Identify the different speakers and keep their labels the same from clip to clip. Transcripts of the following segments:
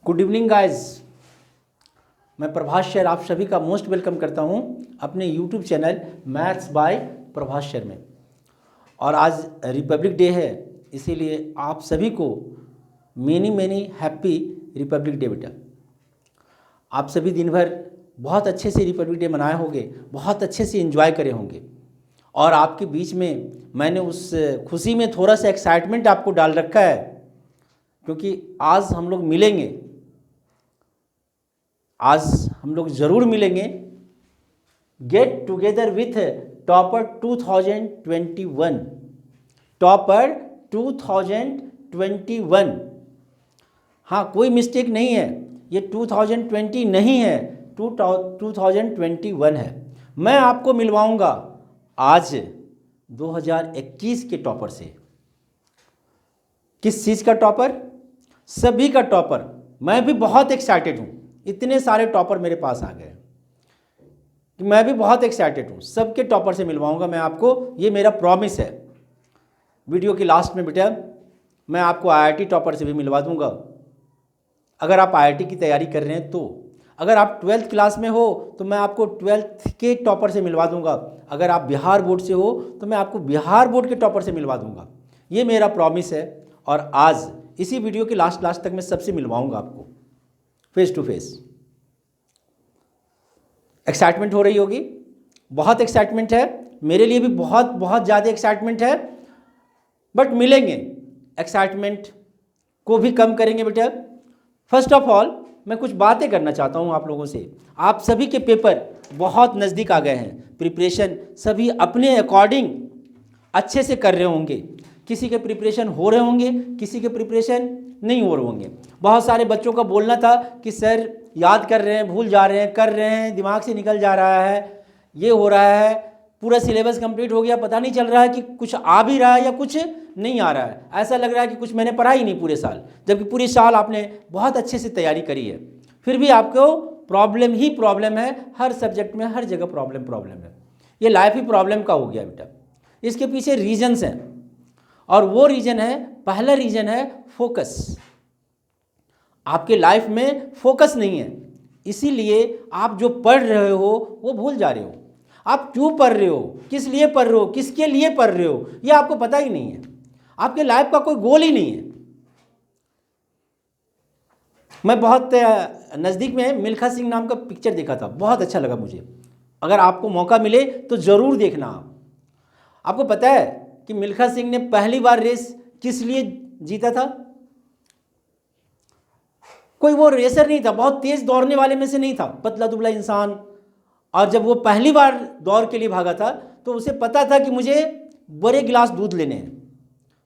Speaker 1: Good evening guys. मैं Prabhash sir आप सभी का मोस्ट वेलकम करता हूं अपने YouTube channel maths by Prabhash sir में। और आज रिपब्लिक डे है, इसीलिए आप सभी को मेनी हैप्पी रिपब्लिक डे बेटा। आप सभी दिन भर बहुत अच्छे से रिपब्लिक डे मनाए होंगे, बहुत अच्छे से एंजॉय करे होंगे। और आपके बीच में मैंने उस खुशी में थोड़ा सा एक्साइटमेंट आपको डाल रखा है, क्योंकि आज हम लोग मिलेंगे, आज हम लोग ज़रूर मिलेंगे। Get together with topper 2021, topper 2021। हाँ, कोई मिस्टेक नहीं है, ये 2020 नहीं है, 2021 है। मैं आपको मिलवाऊंगा आज 2021 के टॉपर से। किस चीज़ का टॉपर? सभी का टॉपर। मैं भी बहुत एक्साइटेड हूँ, इतने सारे टॉपर मेरे पास आ गए कि मैं भी बहुत एक्साइटेड हूँ। सबके टॉपर से मिलवाऊंगा मैं आपको, ये मेरा प्रॉमिस है। वीडियो के लास्ट में बेटा मैं आपको आईआईटी टॉपर से भी मिलवा दूंगा, अगर आप आईआईटी की तैयारी कर रहे हैं तो। अगर आप 12th क्लास में हो तो मैं आपको 12th के टॉपर से मिलवा दूंगा। अगर आप बिहार बोर्ड से हो तो मैं आपको बिहार बोर्ड के टॉपर से मिलवा दूंगा। ये मेरा प्रॉमिस है। और आज इसी वीडियो के लास्ट तक मैं सबसे मिलवाऊंगा आपको फेस टू फेस। एक्साइटमेंट हो रही होगी, बहुत एक्साइटमेंट है, मेरे लिए भी बहुत ज़्यादा एक्साइटमेंट है। बट मिलेंगे, एक्साइटमेंट को भी कम करेंगे बेटा। फर्स्ट ऑफ ऑल मैं कुछ बातें करना चाहता हूँ आप लोगों से। आप सभी के पेपर बहुत नज़दीक आ गए हैं, प्रिपरेशन सभी अपने अकॉर्डिंग अच्छे से कर रहे होंगे। किसी के प्रिपरेशन हो रहे होंगे, किसी के प्रिपरेशन नहीं हो रहे होंगे। बहुत सारे बच्चों का बोलना था कि सर याद कर रहे हैं, भूल जा रहे हैं, कर रहे हैं, दिमाग से निकल जा रहा है, ये हो रहा है, पूरा सिलेबस कंप्लीट हो गया, पता नहीं चल रहा है कि कुछ आ भी रहा है या कुछ नहीं आ रहा है। ऐसा लग रहा है कि कुछ मैंने पढ़ा ही नहीं पूरे साल, जबकि पूरे साल आपने बहुत अच्छे से तैयारी करी है, फिर भी आपको प्रॉब्लम ही प्रॉब्लम है। हर सब्जेक्ट में हर जगह प्रॉब्लम है। ये लाइफ ही प्रॉब्लम का हो गया बेटा। इसके पीछे रीजन्स हैं, और वो रीज़न है, पहला रीज़न है फोकस। आपके लाइफ में फोकस नहीं है, इसीलिए आप जो पढ़ रहे हो वो भूल जा रहे हो। आप क्यों पढ़ रहे हो, किस लिए पढ़ रहे हो, किसके लिए पढ़ रहे हो, ये आपको पता ही नहीं है। आपके लाइफ का कोई गोल ही नहीं है। मैं बहुत नज़दीक में मिल्खा सिंह नाम का पिक्चर देखा था, बहुत अच्छा लगा मुझे। अगर आपको मौका मिले तो ज़रूर देखना। आपको पता है कि मिल्खा सिंह ने पहली बार रेस किस लिए जीता था? कोई वो रेसर नहीं था, बहुत तेज दौड़ने वाले में से नहीं था, पतला दुबला इंसान। और जब वो पहली बार दौड़ के लिए भागा था तो उसे पता था कि मुझे बड़े गिलास दूध लेने हैं,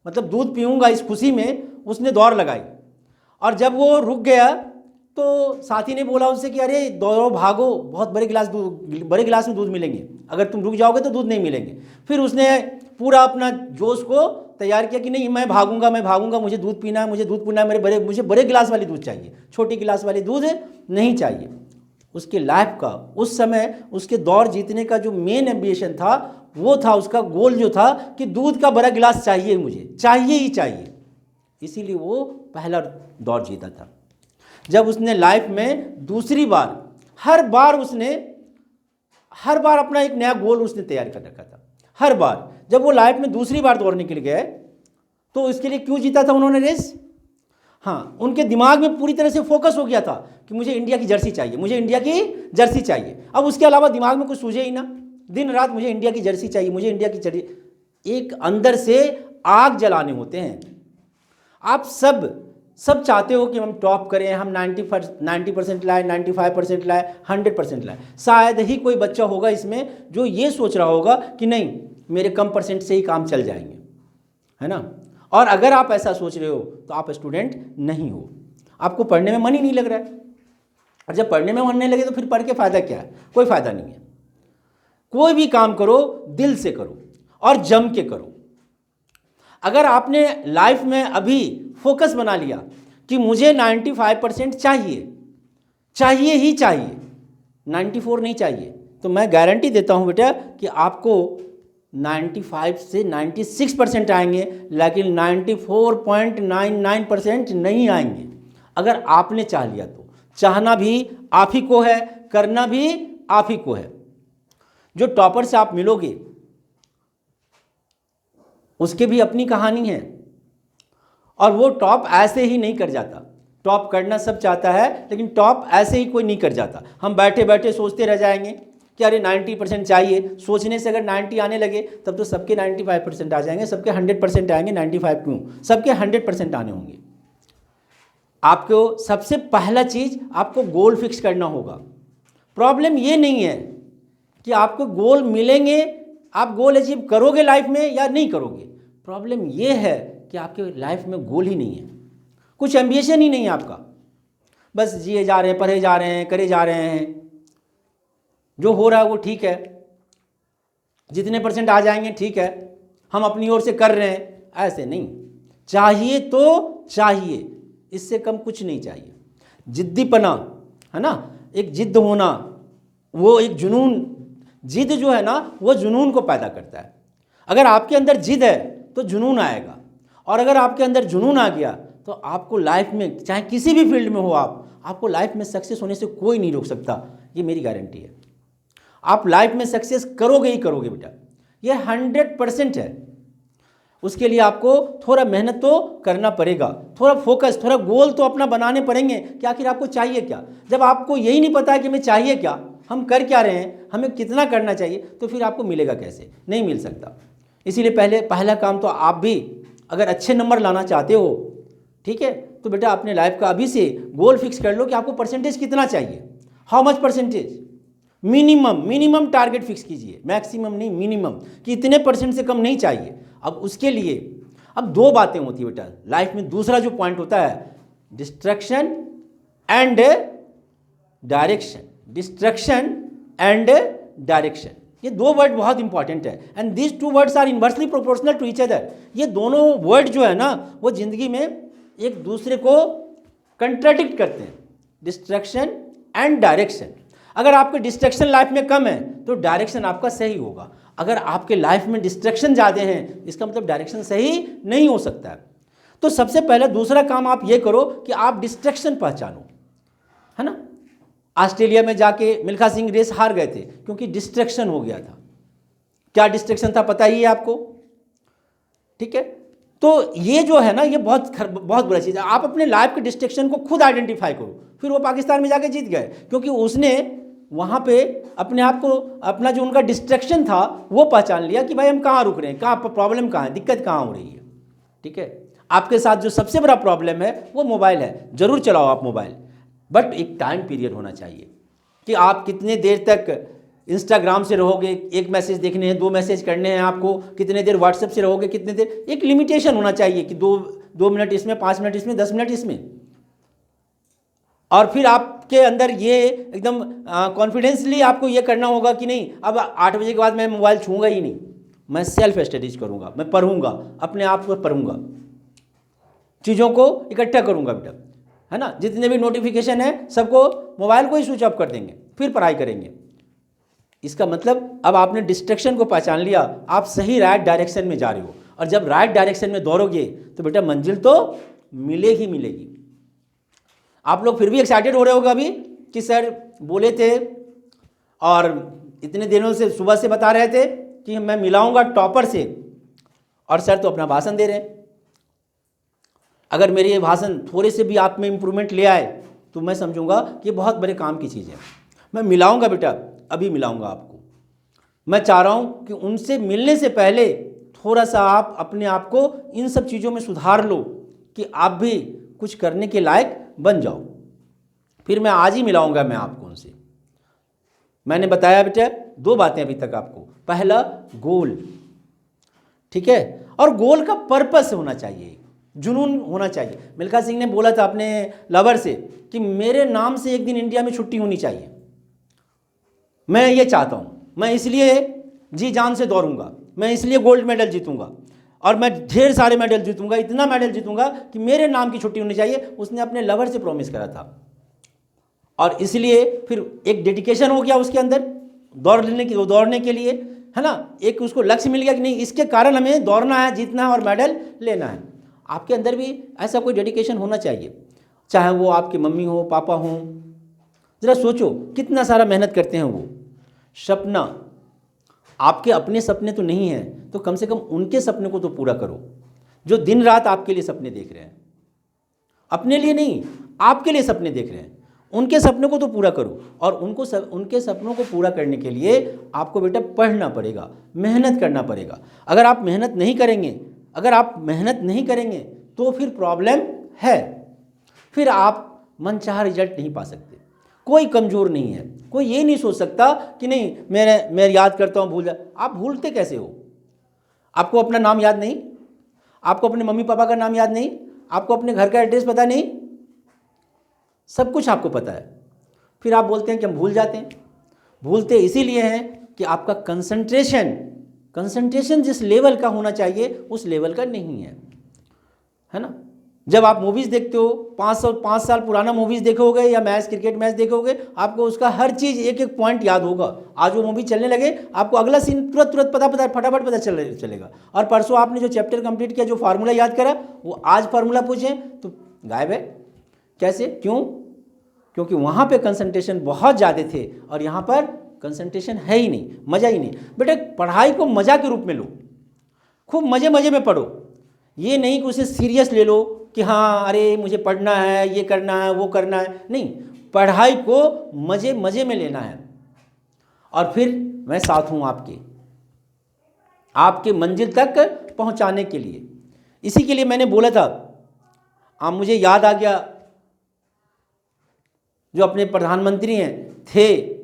Speaker 1: मतलब दूध पीऊंगा, इस खुशी में उसने दौड़ लगाई। और जब वो रुक गया तो साथी ने बोला उससे कि अरे दौड़ो, भागो, बहुत बड़े गिलास में दूध मिलेंगे, अगर तुम रुक जाओगे तो दूध नहीं मिलेंगे। फिर उसने पूरा अपना जोश को तैयार किया कि नहीं, मैं भागूंगा, मुझे दूध पीना है, मुझे बड़े गिलास वाली दूध चाहिए, छोटी गिलास वाली दूध नहीं चाहिए। उसके लाइफ का उस समय उसके दौड़ जीतने का जो मेन एम्बिशन था वो था, उसका गोल जो था कि दूध का बड़ा गिलास चाहिए, मुझे चाहिए ही चाहिए। इसीलिए वो पहला दौड़ जीता था। जब उसने लाइफ में दूसरी बार, हर बार अपना एक नया गोल उसने तैयार कर रखा था। हर बार जब वो लाइफ में दूसरी बार दौड़ने के लिए गए तो इसके लिए क्यों जीता था उन्होंने रेस? हाँ, उनके दिमाग में पूरी तरह से फोकस हो गया था कि मुझे इंडिया की जर्सी चाहिए, मुझे इंडिया की जर्सी चाहिए। अब उसके अलावा दिमाग में कुछ सूझे ही ना, दिन रात मुझे इंडिया की जर्सी चाहिए, मुझे इंडिया की जर्सी। एक अंदर से आग जलाने होते हैं। आप सब चाहते हो कि हम टॉप करें, हम 90% लाए, 95% लाए, 100% लाए। शायद ही कोई बच्चा होगा इसमें जो ये सोच रहा होगा कि नहीं, मेरे कम परसेंट से ही काम चल जाएंगे, है ना। और अगर आप ऐसा सोच रहे हो तो आप स्टूडेंट नहीं हो, आपको पढ़ने में मन ही नहीं लग रहा है। और जब पढ़ने में मन नहीं लगे तो फिर पढ़ के फ़ायदा क्या है? कोई फ़ायदा नहीं है। कोई भी काम करो दिल से करो और जम के करो। अगर आपने लाइफ में अभी फोकस बना लिया कि मुझे 95% चाहिए ही चाहिए, 94 नहीं चाहिए, तो मैं गारंटी देता हूं बेटा कि आपको 95 से 96% आएंगे, लेकिन 94.99% नहीं आएंगे। अगर आपने चाह लिया तो। चाहना भी आप ही को है, करना भी आप ही को है। जो टॉपर से आप मिलोगे उसके भी अपनी कहानी है, और वो टॉप ऐसे ही नहीं कर जाता। टॉप करना सब चाहता है, लेकिन टॉप ऐसे ही कोई नहीं कर जाता। हम बैठे बैठे सोचते रह जाएंगे कि अरे 90% चाहिए। सोचने से अगर 90 आने लगे तब तो सबके 95% आ जाएंगे, सबके 100% आएंगे। 95 क्यों, सबके 100% आने होंगे। आपको सबसे पहला चीज़ आपको गोल फिक्स करना होगा। प्रॉब्लम ये नहीं है कि आपको गोल मिलेंगे, आप गोल अचीव करोगे लाइफ में या नहीं करोगे। प्रॉब्लम ये है कि आपके लाइफ में गोल ही नहीं है, कुछ एम्बिशन ही नहीं है आपका। बस जिए जा रहे हैं, पढ़े जा रहे हैं, करे जा रहे हैं, जो हो रहा है वो ठीक है, जितने % आ जाएंगे ठीक है, हम अपनी ओर से कर रहे हैं। ऐसे नहीं, चाहिए तो चाहिए, इससे कम कुछ नहीं चाहिए। जिद्दीपना है ना, एक जिद्द होना, वो एक जुनून। जिद जो है ना वो जुनून को पैदा करता है। अगर आपके अंदर जिद है तो जुनून आएगा, और अगर आपके अंदर जुनून आ गया तो आपको लाइफ में, चाहे किसी भी फील्ड में हो आपको लाइफ में सक्सेस होने से कोई नहीं रोक सकता। ये मेरी गारंटी है। आप लाइफ में सक्सेस करोगे ही करोगे बेटा, ये 100% है। उसके लिए आपको थोड़ा मेहनत तो करना पड़ेगा, थोड़ा फोकस, थोड़ा गोल तो अपना बनाने पड़ेंगे कि आखिर आपको चाहिए क्या। जब आपको यही नहीं पता है कि हमें चाहिए क्या, हम कर क्या रहे हैं, हमें कितना करना चाहिए, तो फिर आपको मिलेगा कैसे, नहीं मिल सकता। इसीलिए पहला काम तो आप भी अगर अच्छे नंबर लाना चाहते हो, ठीक है, तो बेटा अपने लाइफ का अभी से गोल फिक्स कर लो कि आपको परसेंटेज कितना चाहिए, how much percentage. Minimum target fix कीजिए, मैक्सिमम नहीं, मिनिमम, कि इतने % से कम नहीं चाहिए। अब उसके लिए अब 2 बातें होती है बेटा लाइफ में। दूसरा जो पॉइंट होता है distraction and direction. Distraction and direction, ये 2 वर्ड बहुत इंपॉर्टेंट है, and these 2 words are inversely proportional to each other. ये दोनों वर्ड जो है ना वो जिंदगी में एक दूसरे को कंट्राडिक्ट करते हैं, डिस्ट्रैक्शन एंड डायरेक्शन। अगर आपके डिस्ट्रैक्शन लाइफ में कम है तो डायरेक्शन आपका सही होगा। अगर आपके लाइफ में डिस्ट्रैक्शन ज़्यादा हैं, इसका मतलब डायरेक्शन सही नहीं हो सकता है। तो सबसे पहले दूसरा काम आप ये करो कि आप डिस्ट्रैक्शन पहचानो, है ना। ऑस्ट्रेलिया में जाके मिल्खा सिंह रेस हार गए थे क्योंकि डिस्ट्रैक्शन हो गया था। क्या डिस्ट्रैक्शन था पता ही है आपको, ठीक है। तो ये जो है ना ये बहुत बुरा चीज़ है। आप अपने लाइफ के डिस्ट्रैक्शन को खुद आइडेंटिफाई करो। फिर वो पाकिस्तान में जाके जीत गए क्योंकि उसने वहाँ पे अपने आप को, अपना जो उनका डिस्ट्रैक्शन था वो पहचान लिया कि भाई हम कहाँ रुक रहे हैं, कहाँ प्रॉब्लम कहाँ है, दिक्कत कहाँ हो रही है, ठीक है। आपके साथ जो सबसे बड़ा प्रॉब्लम है वो मोबाइल है। ज़रूर चलाओ आप मोबाइल, बट एक टाइम पीरियड होना चाहिए कि आप कितने देर तक इंस्टाग्राम से रहोगे, एक मैसेज देखने हैं, 2 मैसेज करने हैं आपको, कितने देर व्हाट्सएप से रहोगे, कितने देर, एक लिमिटेशन होना चाहिए कि 2 मिनट इसमें, 5 मिनट इसमें, 10 मिनट इसमें। और फिर आपके अंदर ये एकदम कॉन्फिडेंसली आपको ये करना होगा कि नहीं अब 8 बजे के बाद मैं मोबाइल छूँगा ही नहीं, मैं सेल्फ स्टडीज करूँगा, मैं पढ़ूँगा, अपने आप को पढ़ूँगा, चीज़ों को इकट्ठा करूँगा बेटा, है ना। जितने भी नोटिफिकेशन है सबको, मोबाइल को ही स्विच ऑफ कर देंगे, फिर पढ़ाई करेंगे। इसका मतलब अब आपने डिस्ट्रैक्शन को पहचान लिया, आप सही राइट डायरेक्शन में जा रहे हो, और जब राइट डायरेक्शन में दौड़ोगे तो बेटा मंजिल तो मिले ही मिलेगी। आप लोग फिर भी एक्साइटेड हो रहे होगा अभी कि सर बोले थे और इतने दिनों से सुबह से बता रहे थे कि मैं मिलाऊंगा टॉपर से, और सर तो अपना भाषण दे रहे हैं। अगर मेरे ये भाषण थोड़े से भी आप में इम्प्रूवमेंट ले आए तो मैं समझूंगा कि ये बहुत बड़े काम की चीज़ है। मैं मिलाऊंगा बेटा, अभी मिलाऊंगा आपको। मैं चाह रहा हूँ कि उनसे मिलने से पहले थोड़ा सा आप अपने आप को इन सब चीज़ों में सुधार लो कि आप भी कुछ करने के लायक बन जाओ। फिर मैं आज ही मिलाऊंगा मैं आपको उनसे। मैंने बताया बेटा 2 बातें अभी तक आपको। पहला गोल, ठीक है, और गोल का पर्पस होना चाहिए, जुनून होना चाहिए। मिल्खा सिंह ने बोला था अपने लवर से कि मेरे नाम से एक दिन इंडिया में छुट्टी होनी चाहिए, मैं ये चाहता हूँ, मैं इसलिए जी जान से दौड़ूंगा, मैं इसलिए गोल्ड मेडल जीतूंगा, और मैं ढेर सारे मेडल जीतूंगा, इतना मेडल जीतूंगा कि मेरे नाम की छुट्टी होनी चाहिए। उसने अपने लवर से प्रॉमिस करा था, और इसलिए फिर एक डेडिकेशन हो गया उसके अंदर दौड़ने के लिए, है ना। एक उसको लक्ष्य मिल गया कि नहीं इसके कारण हमें दौड़ना है, जीतना है और मेडल लेना है। आपके अंदर भी ऐसा कोई डेडिकेशन होना चाहिए। चाहे वो आपके मम्मी हो, पापा हों, ज़रा सोचो कितना सारा मेहनत करते हैं वो। सपना, आपके अपने सपने तो नहीं हैं तो कम से कम उनके सपने को तो पूरा करो, जो दिन रात आपके लिए सपने देख रहे हैं। अपने लिए नहीं, आपके लिए सपने देख रहे हैं, उनके सपनों को तो पूरा करो। और उनके सपनों को पूरा करने के लिए आपको बेटा पढ़ना पड़ेगा, मेहनत करना पड़ेगा। अगर आप मेहनत नहीं करेंगे तो फिर प्रॉब्लम है, फिर आप मनचाहा रिजल्ट नहीं पा सकते। कोई कमज़ोर नहीं है, कोई ये नहीं सोच सकता कि नहीं मैं याद करता हूँ भूल जा। आप भूलते कैसे हो? आपको अपना नाम याद नहीं, आपको अपने मम्मी पापा का नाम याद नहीं, आपको अपने घर का एड्रेस पता नहीं, सब कुछ आपको पता है, फिर आप बोलते हैं कि हम भूल जाते हैं। भूलते इसीलिए हैं कि आपका कंसंट्रेशन जिस लेवल का होना चाहिए उस लेवल का नहीं है ना। जब आप मूवीज़ देखते हो, 5 साल पुराना मूवीज़ देखोगे या क्रिकेट मैच देखोगे, आपको उसका हर चीज़ एक एक पॉइंट याद होगा। आज वो मूवी चलने लगे, आपको अगला सीन तुरंत फटाफट पता चलेगा। और परसों आपने जो चैप्टर कंप्लीट किया, जो फार्मूला याद करा, वो आज फार्मूला पूछें तो गायब है। कैसे? क्यों? क्योंकि वहाँ पे कंसंट्रेशन बहुत ज़्यादा थे और यहाँ पर कंसंट्रेशन है ही नहीं, मज़ा ही नहीं। बेटा पढ़ाई को मज़ा के रूप में लो, खूब मज़े में पढ़ो। ये नहीं कि उसे सीरियस ले लो कि हाँ अरे मुझे पढ़ना है, ये करना है, वो करना है। नहीं, पढ़ाई को मज़े में लेना है। और फिर मैं साथ हूँ आपके मंजिल तक पहुँचाने के लिए। इसी के लिए मैंने बोला था, आप मुझे याद आ गया, जो अपने प्रधानमंत्री थे,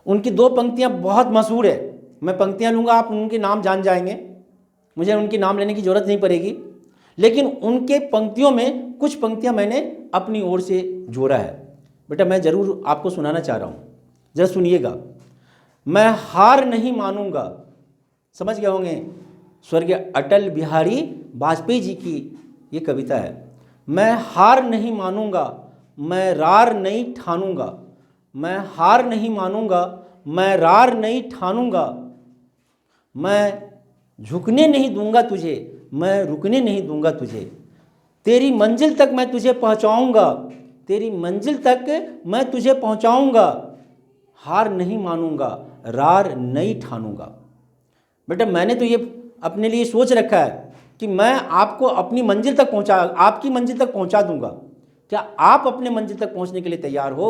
Speaker 1: उनकी 2 पंक्तियां बहुत मशहूर है। मैं पंक्तियां लूँगा, आप उनके नाम जान जाएंगे, मुझे उनके नाम लेने की ज़रूरत नहीं पड़ेगी। लेकिन उनके पंक्तियों में कुछ पंक्तियां मैंने अपनी ओर से जोड़ा है। बेटा मैं ज़रूर आपको सुनाना चाह रहा हूँ, ज़रा सुनिएगा। मैं हार नहीं मानूंगा, समझ गए होंगे, स्वर्गीय अटल बिहारी वाजपेयी जी की ये कविता है। मैं हार नहीं मानूंगा, मैं रार नहीं ठानूंगा, मैं हार नहीं मानूंगा, मैं रार नहीं ठानूंगा, मैं झुकने नहीं दूंगा तुझे, मैं रुकने नहीं दूंगा तुझे, तेरी मंजिल तक मैं तुझे पहुंचाऊंगा, तेरी मंजिल तक मैं तुझे पहुंचाऊंगा, हार नहीं मानूंगा, रार नहीं ठानूंगा। बेटा मैंने तो ये अपने लिए सोच रखा है कि मैं आपको अपनी मंजिल तक आपकी मंजिल तक पहुंचा दूंगा। क्या आप अपने मंजिल तक पहुंचने के लिए तैयार हो?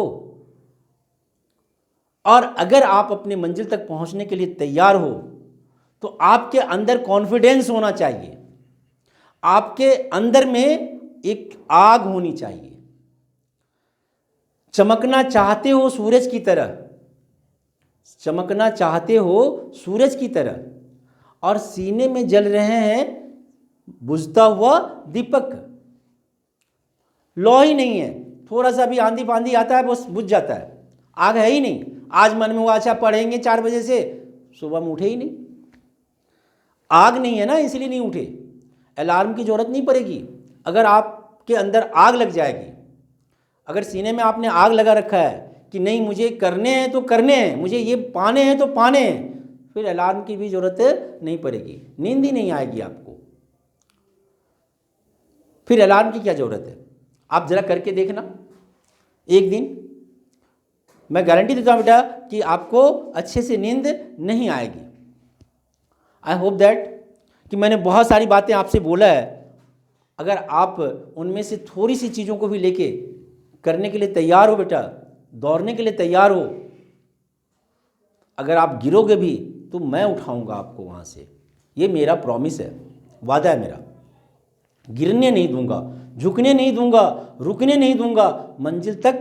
Speaker 1: और अगर आप अपने मंजिल तक पहुंचने के लिए तैयार हो तो आपके अंदर कॉन्फिडेंस होना चाहिए, आपके अंदर में एक आग होनी चाहिए। चमकना चाहते हो सूरज की तरह, चमकना चाहते हो सूरज की तरह, और सीने में जल रहे हैं बुझता हुआ दीपक। लौ ही नहीं है, थोड़ा सा भी आंधी पांधी आता है बस बुझ जाता है, आग है ही नहीं। आज मन में हुआ अच्छा पढ़ेंगे 4 बजे से, सुबह में उठे ही नहीं, आग नहीं है ना, इसलिए नहीं उठे। अलार्म की ज़रूरत नहीं पड़ेगी। अगर आपके अंदर आग लग जाएगी, अगर सीने में आपने आग लगा रखा है कि नहीं मुझे करने हैं तो करने हैं, मुझे ये पाने हैं तो पाने हैं, फिर अलार्म की भी ज़रूरत नहीं पड़ेगी, नींद ही नहीं आएगी आपको। फिर अलार्म की क्या ज़रूरत है? आप ज़रा करके देखना एक दिन, मैं गारंटी देता हूँ बेटा कि आपको अच्छे से नींद नहीं आएगी। आई होप दैट कि मैंने बहुत सारी बातें आपसे बोला है, अगर आप उनमें से थोड़ी सी चीज़ों को भी लेके करने के लिए तैयार हो बेटा, दौड़ने के लिए तैयार हो, अगर आप गिरोगे भी तो मैं उठाऊंगा आपको वहाँ से, ये मेरा प्रॉमिस है, वादा है मेरा। गिरने नहीं दूंगा, झुकने नहीं दूंगा, रुकने नहीं दूंगा, मंजिल तक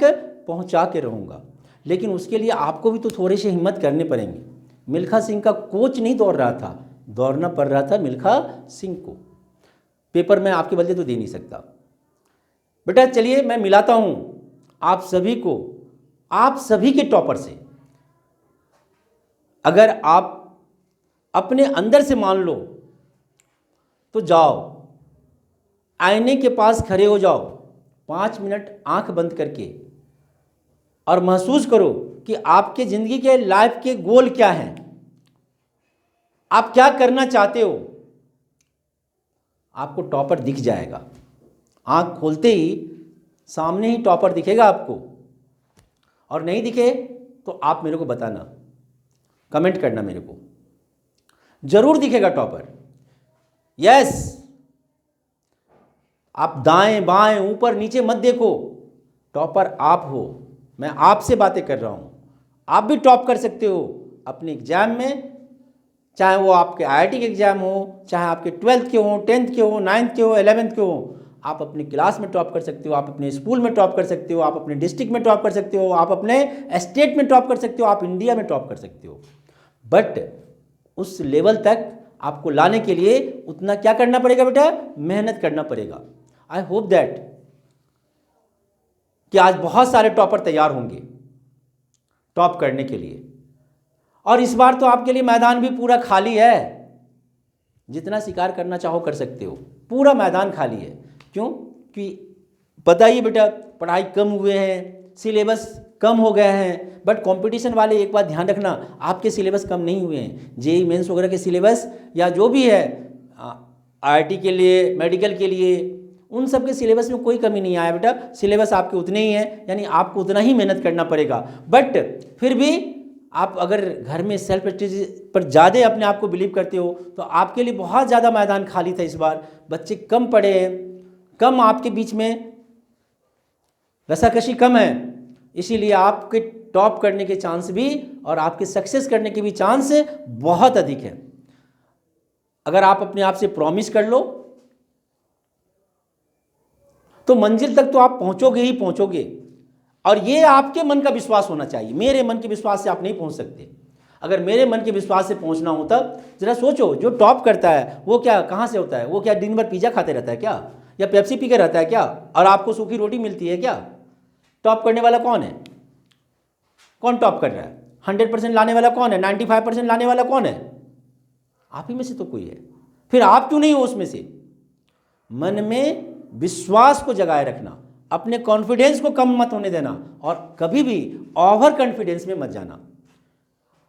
Speaker 1: पहुँचा के रहूँगा। लेकिन उसके लिए आपको भी तो थोड़ी सी हिम्मत करने पड़ेंगे। मिल्खा सिंह का कोच नहीं दौड़ रहा था, दौड़ना पड़ रहा था मिल्खा सिंह को। पेपर मैं आपके बदले तो दे नहीं सकता। बेटा चलिए मैं मिलाता हूँ आप सभी को, आप सभी के टॉपर से। अगर आप अपने अंदर से मान लो तो जाओ, आईने के पास खड़े हो जाओ, 5 मिनट आंख बंद करके, और महसूस करो कि आपके ज़िंदगी के लाइफ के गोल क्या हैं, आप क्या करना चाहते हो, आपको टॉपर दिख जाएगा। आँख खोलते ही सामने ही टॉपर दिखेगा आपको, और नहीं दिखे तो आप मेरे को बताना, कमेंट करना मेरे को, जरूर दिखेगा टॉपर। यस, आप दाएं बाएं ऊपर नीचे मत देखो, टॉपर आप हो। मैं आपसे बातें कर रहा हूं। आप भी टॉप कर सकते हो अपने एग्जाम में, चाहे वो आपके आईआईटी के एग्जाम हो, चाहे आपके 12th के हो, 10th के हो, 9th के हो, 11th के हो। आप अपनी क्लास में टॉप कर सकते हो, आप अपने स्कूल में टॉप कर सकते हो, आप अपने डिस्ट्रिक्ट में टॉप कर सकते हो, आप अपने स्टेट में टॉप कर सकते हो, आप इंडिया में टॉप कर सकते हो। बट उस लेवल तक आपको लाने के लिए उतना क्या करना पड़ेगा बेटा? मेहनत करना पड़ेगा। आई होप दैट कि आज बहुत सारे टॉपर तैयार होंगे टॉप करने के लिए, और इस बार तो आपके लिए मैदान भी पूरा खाली है। जितना शिकार करना चाहो कर सकते हो, पूरा मैदान खाली है। क्यों? कि पता ही बेटा, पढ़ाई कम हुए हैं, सिलेबस कम हो गए हैं। बट कंपटीशन वाले एक बात ध्यान रखना, आपके सिलेबस कम नहीं हुए हैं। जेईई मेंस वगैरह के सिलेबस या जो भी है आईआईटी के लिए, मेडिकल के लिए, उन सब के सिलेबस में कोई कमी नहीं आया बेटा। सिलेबस आपके उतने ही हैं, यानी आपको उतना ही मेहनत करना पड़ेगा। बट फिर भी आप अगर घर में सेल्फ स्टडी पर ज़्यादा अपने आप को बिलीव करते हो तो आपके लिए बहुत ज़्यादा मैदान खाली था। इस बार बच्चे कम पढ़े हैं, कम आपके बीच में रसाकशी कम है, इसीलिए आपके टॉप करने के चांस भी और आपके सक्सेस करने के भी चांस बहुत अधिक है। अगर आप अपने आप से प्रॉमिस कर लो तो मंजिल तक तो आप पहुंचोगे ही पहुंचोगे, और ये आपके मन का विश्वास होना चाहिए। मेरे मन के विश्वास से आप नहीं पहुंच सकते। अगर मेरे मन के विश्वास से पहुंचना होता, जरा सोचो, जो टॉप करता है वो क्या, कहाँ से होता है? वो क्या दिन भर पिज़्ज़ा खाते रहता है क्या, या पेप्सी पी के रहता है क्या, और आपको सूखी रोटी मिलती है क्या? टॉप करने वाला कौन है? कौन टॉप कर रहा है? 100% लाने वाला कौन है? 95% लाने वाला कौन है? आप ही में से तो कोई है। फिर आप क्यों नहीं हो उसमें से? मन में विश्वास को जगाए रखना, अपने कॉन्फिडेंस को कम मत होने देना, और कभी भी ओवर कॉन्फिडेंस में मत जाना।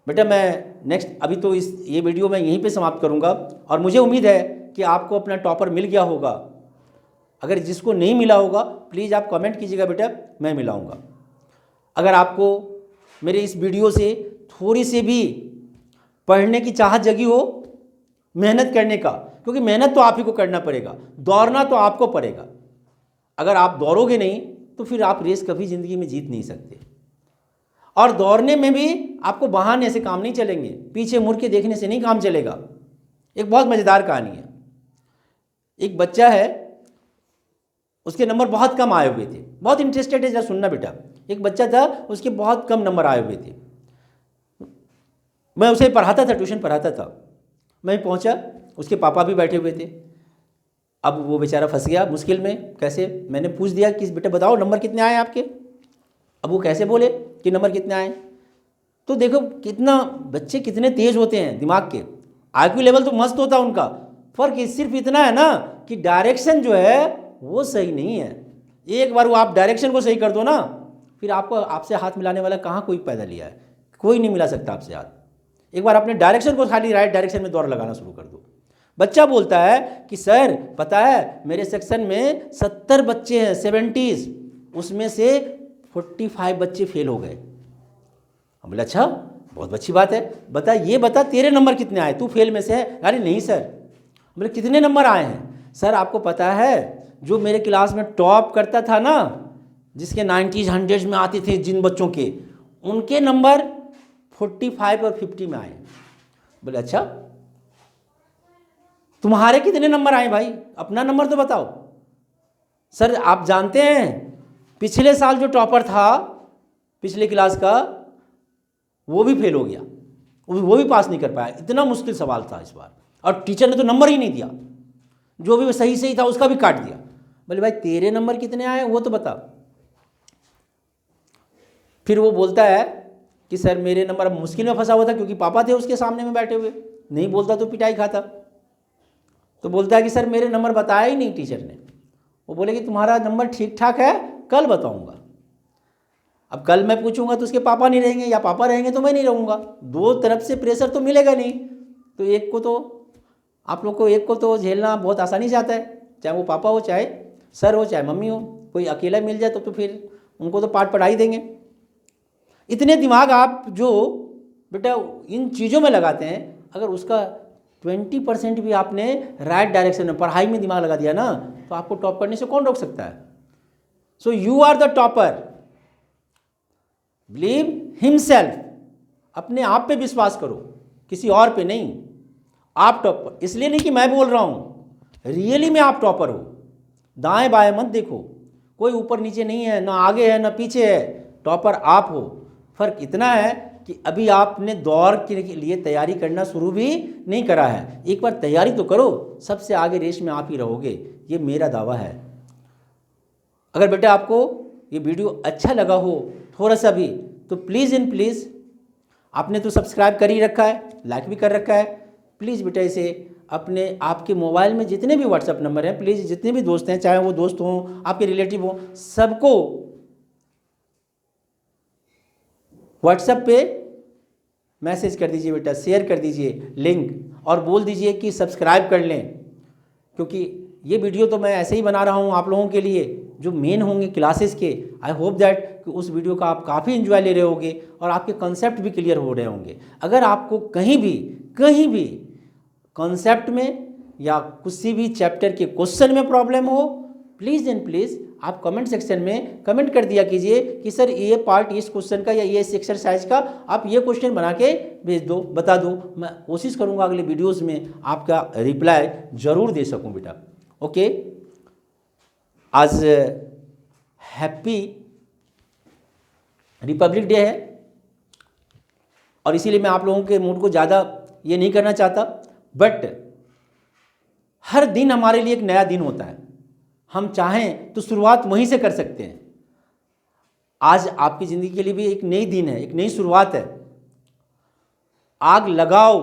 Speaker 1: बेटा मैं नेक्स्ट, अभी तो ये वीडियो मैं यहीं पे समाप्त करूंगा, और मुझे उम्मीद है कि आपको अपना टॉपर मिल गया होगा। अगर जिसको नहीं मिला होगा प्लीज़ आप कमेंट कीजिएगा बेटा, मैं मिलाऊंगा। अगर आपको मेरे इस वीडियो से थोड़ी सी भी पढ़ने की चाहत जगी हो, मेहनत करने का, क्योंकि मेहनत तो आप ही को करना पड़ेगा, दौड़ना तो आपको पड़ेगा। अगर आप दौड़ोगे नहीं तो फिर आप रेस कभी ज़िंदगी में जीत नहीं सकते। और दौड़ने में भी आपको बहाने से काम नहीं चलेंगे, पीछे मुड़ के देखने से नहीं काम चलेगा। एक बहुत मज़ेदार कहानी है। एक बच्चा है, उसके नंबर बहुत कम आए हुए थे। बहुत इंटरेस्टेड है, जरा सुनना बेटा। एक बच्चा था, उसके बहुत कम नंबर आए हुए थे। मैं उसे पढ़ाता था, ट्यूशन पढ़ाता था। मैं पहुंचा, उसके पापा भी बैठे हुए थे। अब वो बेचारा फंस गया मुश्किल में। कैसे? मैंने पूछ दिया कि बेटा बताओ नंबर कितने आए आपके। अब वो कैसे बोले कि नंबर कितने आए? तो देखो कितना बच्चे कितने तेज होते हैं दिमाग के, आईक्यू लेवल तो मस्त होता है उनका। फर्क सिर्फ इतना है ना कि डायरेक्शन जो है वो सही नहीं है। एक बार वो आप डायरेक्शन को सही कर दो ना, फिर आपको आपसे हाथ मिलाने वाला कहाँ कोई पैदा लिया है? कोई नहीं मिला सकता आपसे हाथ। एक बार अपने डायरेक्शन को खाली राइट डायरेक्शन में दौड़ लगाना शुरू कर दो। बच्चा बोलता है कि सर पता है मेरे सेक्शन में 70 बच्चे हैं, 70, उसमें से 45 बच्चे फेल हो गए। हम बोले अच्छा बहुत अच्छी बात है, बता ये बता तेरे नंबर कितने आए, तू फेल में से है? अरे नहीं सर। बोले कितने नंबर आए हैं? सर आपको पता है जो मेरे क्लास में टॉप करता था ना, जिसके 90s 100s में आते थे जिन बच्चों के, उनके नंबर 45 और 50 में आए। बोले अच्छा तुम्हारे कितने नंबर आए भाई, अपना नंबर तो बताओ। सर आप जानते हैं पिछले साल जो टॉपर था पिछले क्लास का, वो भी फेल हो गया, वो भी पास नहीं कर पाया। इतना मुश्किल सवाल था इस बार, और टीचर ने तो नंबर ही नहीं दिया, जो भी सही सही था उसका भी काट दिया। बोले भाई तेरे नंबर कितने आए वो तो बता। फिर वो बोलता है कि सर मेरे नंबर, अब मुश्किल में फंसा हुआ था क्योंकि पापा थे उसके सामने में बैठे हुए, नहीं बोलता तो पिटाई खाता। तो बोलता है कि सर मेरे नंबर बताया ही नहीं टीचर ने। वो बोले कि तुम्हारा नंबर ठीक ठाक है, कल बताऊंगा। अब कल मैं पूछूंगा तो उसके पापा नहीं रहेंगे, या पापा रहेंगे तो मैं नहीं रहूँगा। दो तरफ से प्रेशर तो मिलेगा नहीं, तो एक को तो आप लोग को एक को तो झेलना बहुत आसानी से आता है, चाहे वो पापा हो, चाहे सर हो, चाहे मम्मी हो। कोई अकेला मिल जाए तो फिर उनको तो पाठ पढ़ा ही देंगे। इतने दिमाग आप जो बेटा इन चीज़ों में लगाते हैं, अगर उसका 20% भी आपने राइट डायरेक्शन में पढ़ाई में दिमाग लगा दिया ना, तो आपको टॉप करने से कौन रोक सकता है। So you are the topper, believe himself, अपने आप पे विश्वास करो, किसी और पे नहीं। आप टॉपर, इसलिए नहीं कि मैं बोल रहा हूं, रियली में आप टॉपर हो। दाएं बाएं मत देखो, कोई ऊपर नीचे नहीं है, ना आगे है ना पीछे है, टॉपर आप हो। फर्क इतना है कि अभी आपने दौड़ के लिए तैयारी करना शुरू भी नहीं करा है। एक बार तैयारी तो करो, सबसे आगे रेस में आप ही रहोगे, ये मेरा दावा है। अगर बेटा आपको ये वीडियो अच्छा लगा हो थोड़ा सा भी, तो प्लीज़ एंड प्लीज़, आपने तो सब्सक्राइब कर ही रखा है, लाइक भी कर रखा है, प्लीज़ बेटा इसे अपने आपके मोबाइल में जितने भी व्हाट्सएप नंबर हैं, प्लीज़ जितने भी दोस्त हैं, चाहे वो दोस्त हों, आपके रिलेटिव हों, सबको व्हाट्सएप पे मैसेज कर दीजिए बेटा, शेयर कर दीजिए लिंक, और बोल दीजिए कि सब्सक्राइब कर लें। क्योंकि ये वीडियो तो मैं ऐसे ही बना रहा हूँ आप लोगों के लिए, जो मेन होंगे क्लासेस के। आई होप दैट कि उस वीडियो का आप काफ़ी एंजॉय ले रहे होंगे और आपके कॉन्सेप्ट भी क्लियर हो रहे होंगे। अगर आपको कहीं भी कॉन्सेप्ट में या किसी भी चैप्टर के क्वेश्चन में प्रॉब्लम हो, प्लीज़ एंड प्लीज़ आप कमेंट सेक्शन में कमेंट कर दिया कीजिए कि सर ये पार्ट इस क्वेश्चन का या ये इस एक्सरसाइज का आप ये क्वेश्चन बना के भेज दो, बता दो। मैं कोशिश करूँगा अगले वीडियोज़ में आपका रिप्लाई ज़रूर दे सकूँ बेटा। ओके, आज हैप्पी रिपब्लिक डे है और इसीलिए मैं आप लोगों के मूड को ज़्यादा ये नहीं करना चाहता, बट हर दिन हमारे लिए एक नया दिन होता है। हम चाहें तो शुरुआत वहीं से कर सकते हैं। आज आपकी ज़िंदगी के लिए भी एक नई दिन है, एक नई शुरुआत है। आग लगाओ,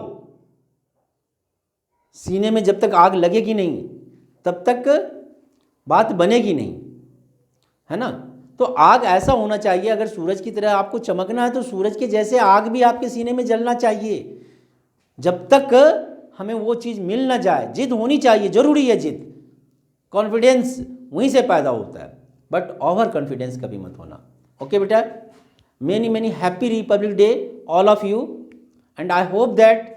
Speaker 1: सीने में जब तक आग लगेगी नहीं तब तक बात बनेगी नहीं, है ना। तो आग ऐसा होना चाहिए, अगर सूरज की तरह आपको चमकना है तो सूरज के जैसे आग भी आपके सीने में जलना चाहिए। जब तक हमें वो चीज़ मिल ना जाए, जिद होनी चाहिए, ज़रूरी है जिद। कॉन्फिडेंस वहीं से पैदा होता है, बट ओवर कॉन्फिडेंस कभी मत होना। ओके बेटा, many happy Republic day all of you, and I hope that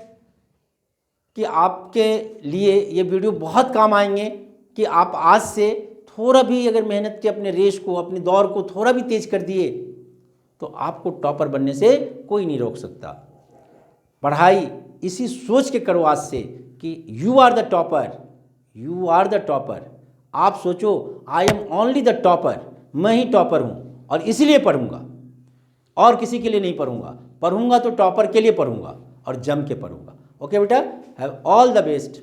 Speaker 1: कि आपके लिए ये वीडियो बहुत काम आएंगे, कि आप आज से थोड़ा भी अगर मेहनत के अपने रेस को, अपने दौर को थोड़ा भी तेज कर दिए तो आपको टॉपर बनने से कोई नहीं रोक सकता। पढ़ाई इसी सोच के करो आज से कि you are the topper, you are the topper. आप सोचो I am only the topper, मैं ही टॉपर हूँ और इसीलिए पढ़ूंगा और किसी के लिए नहीं पढ़ूंगा। पढ़ूंगा तो टॉपर के लिए पढ़ूंगा और जम के पढ़ूंगा। ओके बेटा, हैव ऑल द बेस्ट।